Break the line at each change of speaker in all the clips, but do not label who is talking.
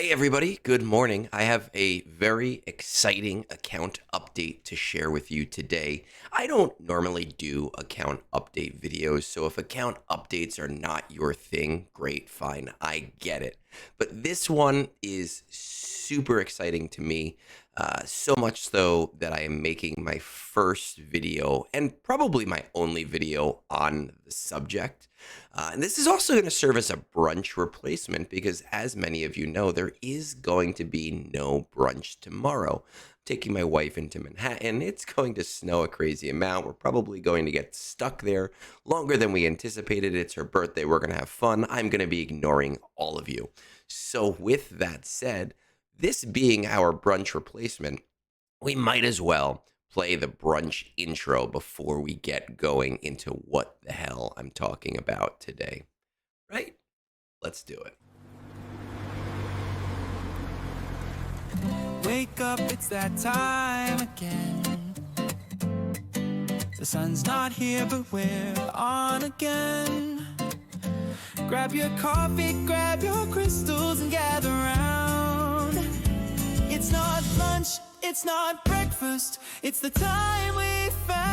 Hey everybody, good morning. I have a very exciting account update to share with you today. I don't normally do account update videos, so if account updates are not your thing, great, fine, I get it. But this one is super exciting to me, so much so that I am making my first video and probably my only video on the subject. And this is also going to serve as a brunch replacement because, as many of you know, there is going to be no brunch tomorrow. I'm taking my wife into Manhattan. It's going to snow a crazy amount. We're probably going to get stuck there longer than we anticipated. It's her birthday. We're going to have fun. I'm going to be ignoring all of you. So with that said, this being our brunch replacement, we might as well play the brunch intro before we get going into what the hell I'm talking about today. Right? Let's do it.
Wake up, it's that time again. The sun's not here, but we're on again. Grab your coffee, grab your crystals and gather round. It's not lunch, it's not breakfast, it's the time we found.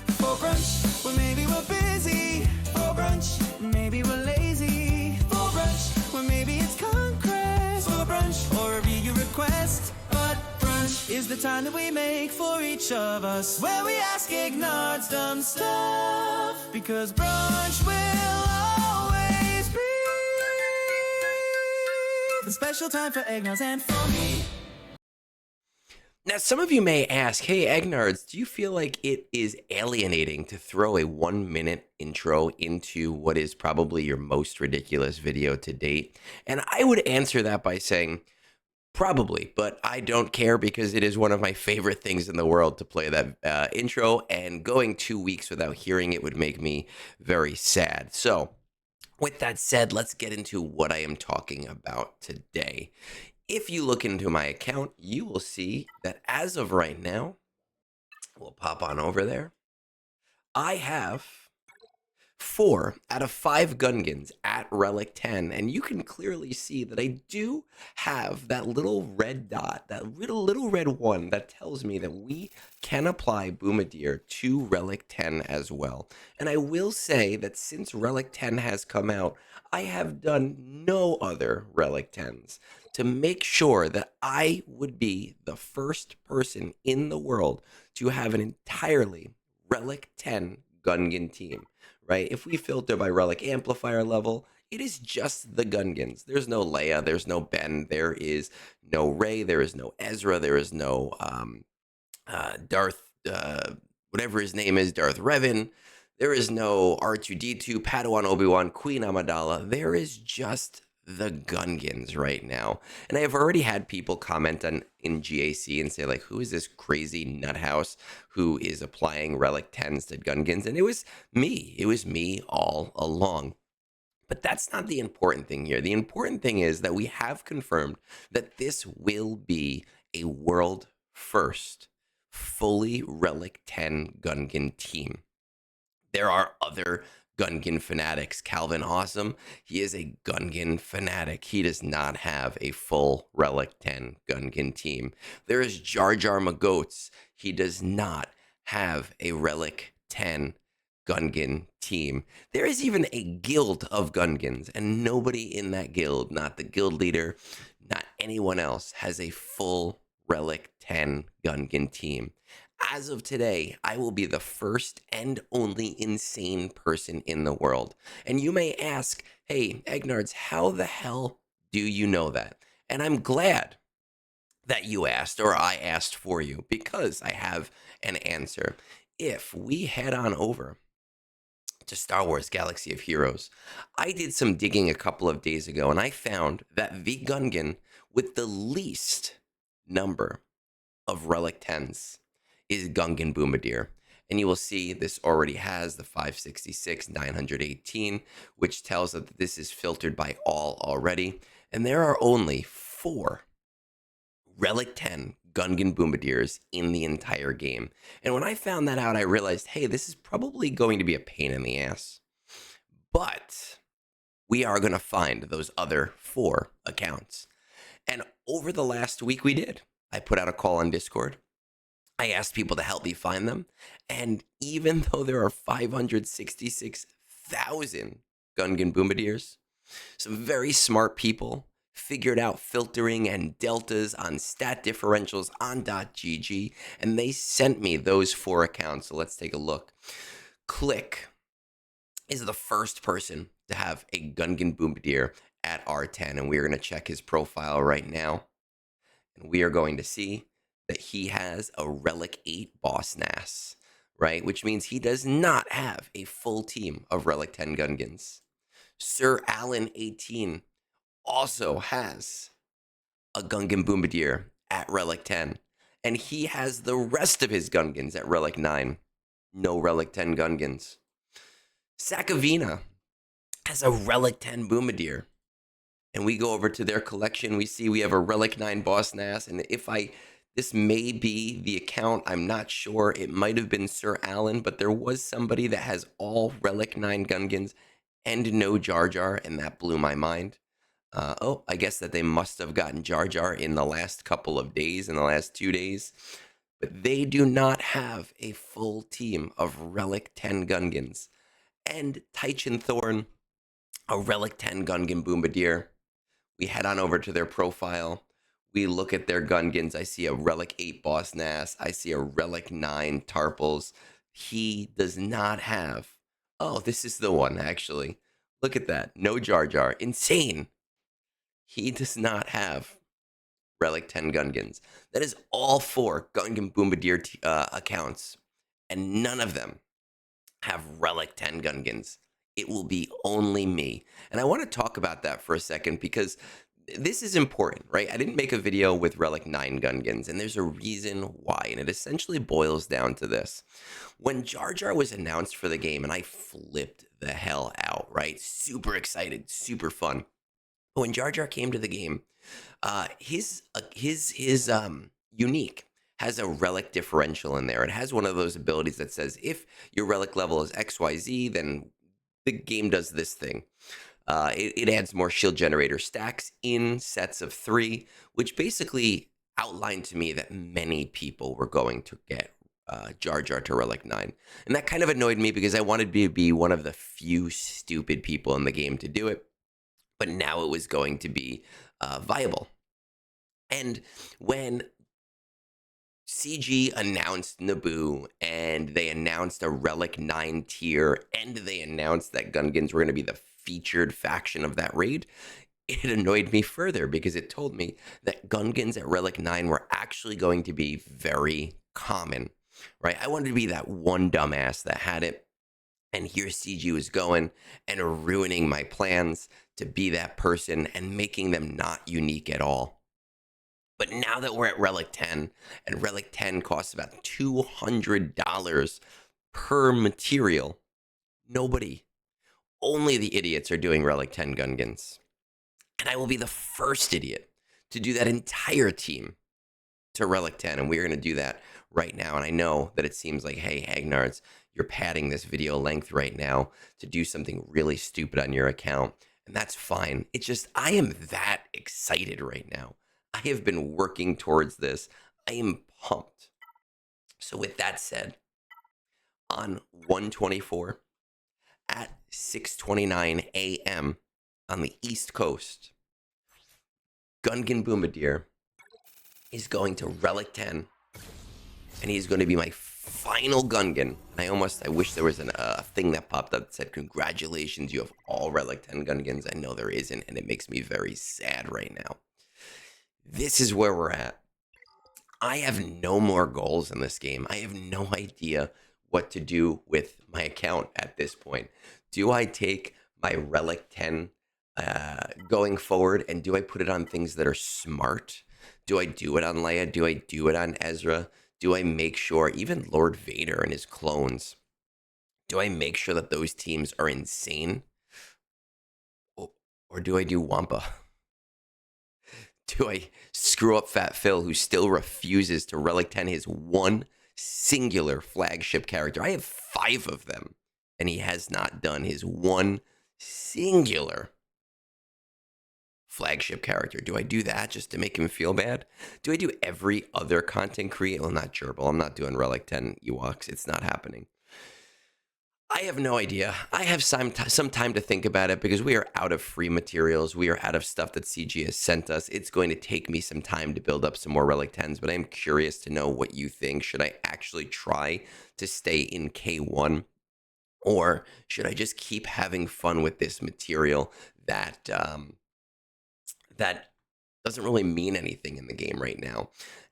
For brunch, well maybe we're busy. For brunch, maybe we're lazy. For brunch, well maybe it's conquest. For brunch, or a real request. But brunch is the time that we make for each of us, where we ask Egnards dumb stuff, because brunch will always be the special time for Egnards and for me.
Now, some of you may ask, hey, Egnards, do you feel like it is alienating to throw a 1-minute intro into what is probably your most ridiculous video to date? And I would answer that by saying, probably, but I don't care because it is one of my favorite things in the world to play that intro, and going 2 weeks without hearing it would make me very sad. So with that said, let's get into what I am talking about today. If you look into my account, you will see that as of right now, we'll pop on over there. I have 4 out of 5 Gungans at Relic 10, and you can clearly see that I do have that little red dot, that little red one that tells me that we can apply Bombardier to Relic 10 as well. And I will say that since Relic 10 has come out, I have done no other Relic 10s to make sure that I would be the first person in the world to have an entirely Relic 10 Gungan team. Right? If we filter by Relic amplifier level, it is just the Gungans. There's no Leia, there's no Ben, there is no Rey, there is no Ezra, there is no Darth, whatever his name is, Darth Revan. There is no R2-D2, Padawan Obi-Wan, Queen Amidala. There is just the Gungans right now. And I have already had people comment in GAC and say, like, who is this crazy nuthouse who is applying Relic 10s to Gungans? And it was me. It was me all along. But that's not the important thing here. The important thing is that we have confirmed that this will be a world first fully Relic 10 Gungan team. There are other Gungan fanatics. Calvin Awesome, he is a Gungan fanatic. He does not have a full Relic 10 Gungan team. There is Jar Jar McGoats. He does not have a Relic 10 Gungan team. There is even a guild of Gungans, and nobody in that guild, not the guild leader, not anyone else, has a full Relic 10 Gungan team. As of today, I will be the first and only insane person in the world. And you may ask, hey, Egnards, how the hell do you know that? And I'm glad that you asked, or I asked for you, because I have an answer. If we head on over to Star Wars Galaxy of Heroes, I did some digging a couple of days ago, and I found that the Gungan with the least number of Relic 10s is Gungan Bombardier. And you will see this already has the 566 918, which tells us that this is filtered by all already. And there are only 4 Relic 10 Gungan Bombardiers in the entire game. And when I found that out, I realized, hey, this is probably going to be a pain in the ass. But we are going to find those other 4 accounts. And over the last week, we did. I put out a call on Discord. I asked people to help me find them. And even though there are 566,000 Gungan Bombardiers, some very smart people figured out filtering and deltas on stat differentials on .gg, and they sent me those 4 accounts. So let's take a look. Click is the first person to have a Gungan Bombardier at R10, and we're going to check his profile right now. And we are going to see that he has a Relic 8 Boss Nass, right? Which means he does not have a full team of Relic 10 Gungans. Sir Alan 18 also has a Gungan Bombardier at Relic 10, and he has the rest of his Gungans at Relic 9. No Relic 10 Gungans. Sakavina has a Relic 10 Bombardier, and we go over to their collection. We see we have a Relic 9 Boss Nass, and this may be the account, I'm not sure. It might have been Sir Alan, but there was somebody that has all Relic 9 Gungans and no Jar Jar, and that blew my mind. I guess that they must have gotten Jar Jar in the last couple of days, in the last 2 days. But they do not have a full team of Relic 10 Gungans. And Tychin Thorn, a Relic 10 Gungan Bombardier. We head on over to their profile. We look at their Gungans. I see a Relic 8 Boss Nass. I see a Relic 9 Tarpals. He does not have... Oh, this is the one, actually. Look at that. No Jar Jar. Insane. He does not have Relic 10 Gungans. That is all 4 Gungan Bombardier accounts. And none of them have Relic 10 Gungans. It will be only me. And I want to talk about that for a second because this is important, right? I didn't make a video with Relic 9 Gungans, and there's a reason why, and it essentially boils down to this. When Jar Jar was announced for the game, and I flipped the hell out, right? Super excited, super fun. But when Jar Jar came to the game, his unique has a relic differential in there. It has one of those abilities that says if your relic level is XYZ, then the game does this thing. It adds more shield generator stacks in sets of 3, which basically outlined to me that many people were going to get Jar Jar to Relic 9. And that kind of annoyed me because I wanted to be one of the few stupid people in the game to do it. But now it was going to be viable. And when CG announced Naboo, and they announced a Relic 9 tier, and they announced that Gungans were going to be the featured faction of that raid, it annoyed me further because it told me that Gungans at Relic 9 were actually going to be very common, right? I wanted to be that one dumbass that had it, and here CG was going and ruining my plans to be that person and making them not unique at all. But now that we're at Relic 10, and Relic 10 costs about $200 per material, only the idiots are doing Relic 10 Gungans. And I will be the first idiot to do that entire team to Relic 10, and we're going to do that right now. And I know that it seems like, hey, Egnards, you're padding this video length right now to do something really stupid on your account, and that's fine. It's just, I am that excited right now. I have been working towards this. I am pumped. So with that said, on 124 at 6:29 a.m. on the East Coast, Gungan Bombardier is going to Relic 10, and he's going to be my final Gungan. I wish there was a thing that popped up that said, congratulations, you have all Relic 10 Gungans. I know there isn't, and it makes me very sad right now. This is where we're at. I have no more goals in this game. I have no idea what to do with my account at this point. Do I take my Relic 10 going forward, and do I put it on things that are smart? Do I do it on Leia? Do I do it on Ezra? Do I make sure, even Lord Vader and his clones, do I make sure that those teams are insane? Or do I do Wampa? Do I screw up Fat Phil, who still refuses to Relic 10 his one singular flagship character? I have 5 of them, and he has not done his one singular flagship character. Do I do that just to make him feel bad? Do I do every other content creator? Well, not Gerbil. I'm not doing Relic 10 Ewoks. It's not happening. I have no idea. I have some time to think about it because we are out of free materials. We are out of stuff that CG has sent us. It's going to take me some time to build up some more Relic 10s, but I'm curious to know what you think. Should I actually try to stay in K1? Or should I just keep having fun with this material that that doesn't really mean anything in the game right now?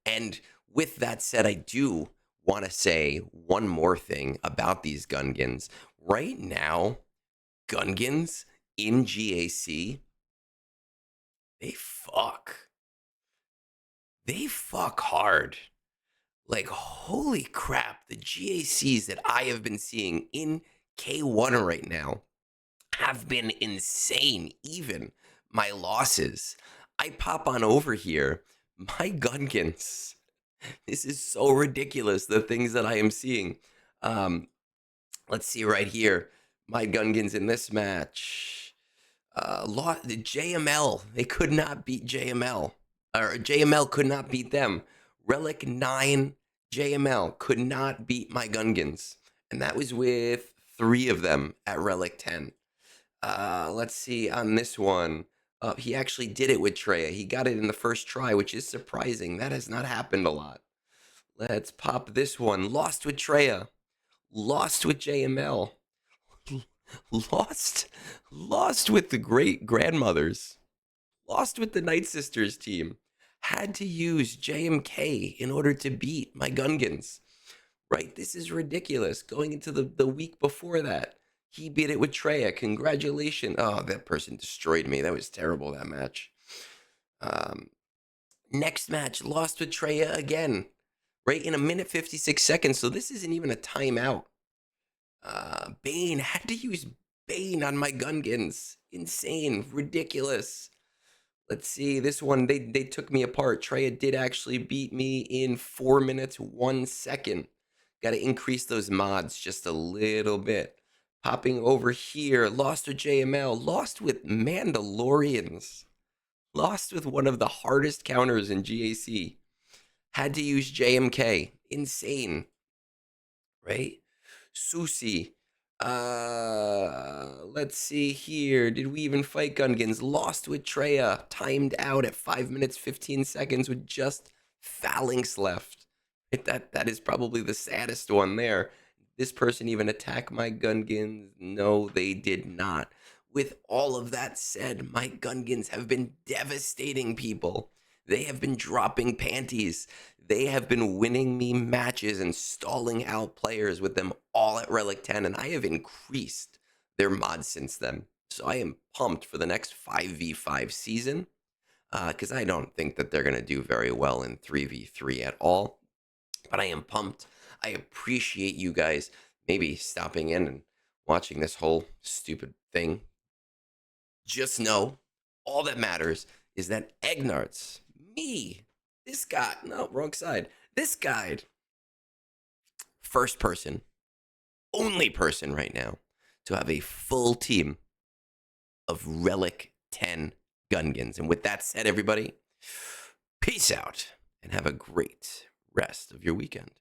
And with that said, I do want to say one more thing about these Gungans. Right now, Gungans in GAC, they fuck. They fuck hard. Like, holy crap, the GACs that I have been seeing in K1 right now have been insane. Even my losses. I pop on over here. My Gungans. This is so ridiculous, the things that I am seeing. Let's see right here. My Gungans in this match. The JML. They could not beat JML. Or JML could not beat them. Relic 9 JML could not beat my Gungans. And that was with 3 of them at Relic 10. Let's see on this one. He actually did it with Treya. He got it in the first try, which is surprising. That has not happened a lot. Let's pop this one. Lost with Treya. Lost with JML. Lost with the great grandmothers. Lost with the Night Sisters team. Had to use JMK in order to beat my Gungans. Right? This is ridiculous. Going into the week before that, he beat it with Treya. Congratulations. Oh, that person destroyed me. That was terrible, that match. Next match, lost with Treya again. Right? In a minute 56 seconds. So this isn't even a timeout. Bane. Had to use Bane on my Gungans. Insane. Ridiculous. Let's see, this one, they took me apart. Treya did actually beat me in 4 minutes, 1 second. Got to increase those mods just a little bit. Popping over here, lost with JML, lost with Mandalorians. Lost with one of the hardest counters in GAC. Had to use JMK. Insane. Right? Susi. Let's see here. Did we even fight Gungans? Lost with Treya. Timed out at 5 minutes, 15 seconds with just phalanx left. That is probably the saddest one there. This person even attacked my Gungans? No, they did not. With all of that said, my Gungans have been devastating people. They have been dropping panties. They have been winning me matches and stalling out players with them all at Relic 10, and I have increased their mods since then. So I am pumped for the next 5v5 season, because I don't think that they're going to do very well in 3v3 at all. But I am pumped. I appreciate you guys maybe stopping in and watching this whole stupid thing. Just know, all that matters is that Egnards, me, this guy, no, wrong side, this guy, first person, only person right now to have a full team of Relic 10 Gungans. And with that said, everybody, peace out and have a great rest of your weekend.